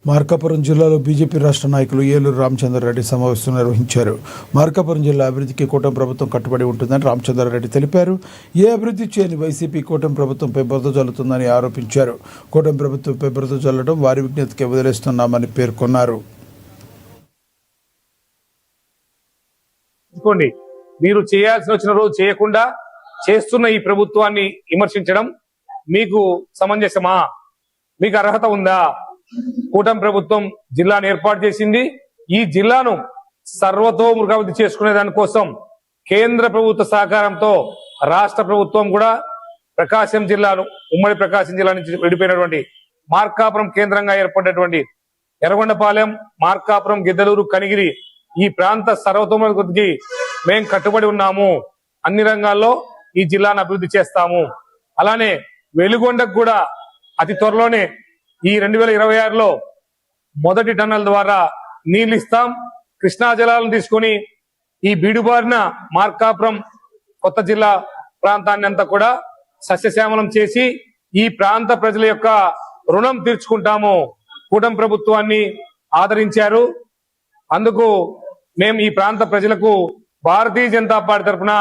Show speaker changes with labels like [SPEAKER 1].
[SPEAKER 1] మార్కాపురం జిల్లాలో బీజేపీ రాష్ట్ర నాయకులు ఏలూరు రామచంద్రారెడ్డి సమావేశం నిర్వహించారు. మార్కాపురం జిల్లా అభివృద్ధికి కూటమి ప్రభుత్వం కట్టుబడి ఉంటుందని రామచంద్రారెడ్డి తెలిపారు. ఏ అభివృద్ధి చేయని వైసీపీ కూటమి ప్రభుత్వంపై బురద జల్లుతుందని ఆరోపించారు. కూటమి ప్రభుత్వంపై బురద జల్లడం వారి విజ్ఞతకే వదిలేస్తున్నామని పేర్కొన్నారు.
[SPEAKER 2] మీరు చేయాల్సిన వచ్చిన రోజు చేయకుండా చేస్తున్న ఈ ప్రభుత్వాన్ని విమర్శించడం మీకు సమంజసమా? మీకు అర్హత ఉందా? కూటమి ప్రభుత్వం జిల్లాను ఏర్పాటు చేసింది. ఈ జిల్లాను సర్వతోముఖాభివృద్ధి చేసుకునే దానికోసం కేంద్ర ప్రభుత్వ సహకారంతో రాష్ట్ర ప్రభుత్వం కూడా ప్రకాశం జిల్లాను, ఉమ్మడి ప్రకాశం జిల్లా నుంచి విడిపోయినటువంటి మార్కాపురం కేంద్రంగా ఏర్పడినటువంటి ఎర్రగొండపాలెం, మార్కాపురం, గిద్దలూరు, కనిగిరి ఈ ప్రాంత సర్వతోముఖాభివృద్ధికి మేం కట్టుబడి ఉన్నాము. అన్ని రంగాల్లో ఈ జిల్లాను అభివృద్ధి చేస్తాము. అలానే వెలుగొండకు కూడా అతి త్వరలోనే ఈ 2026లో మొదటి టన్నల్ ద్వారా నీళ్లు ఇస్తాం. కృష్ణా జలాలను తీసుకుని ఈ బీడుబారిన మార్కాపురం కొత్త జిల్లా ప్రాంతాన్ని అంతా కూడా సస్యశ్యామలం చేసి ఈ ప్రాంత ప్రజల యొక్క రుణం తీర్చుకుంటాము. కూటమి ప్రభుత్వాన్ని ఆదరించారు. అందుకు మేము ఈ ప్రాంత ప్రజలకు భారతీయ జనతా పార్టీ తరఫున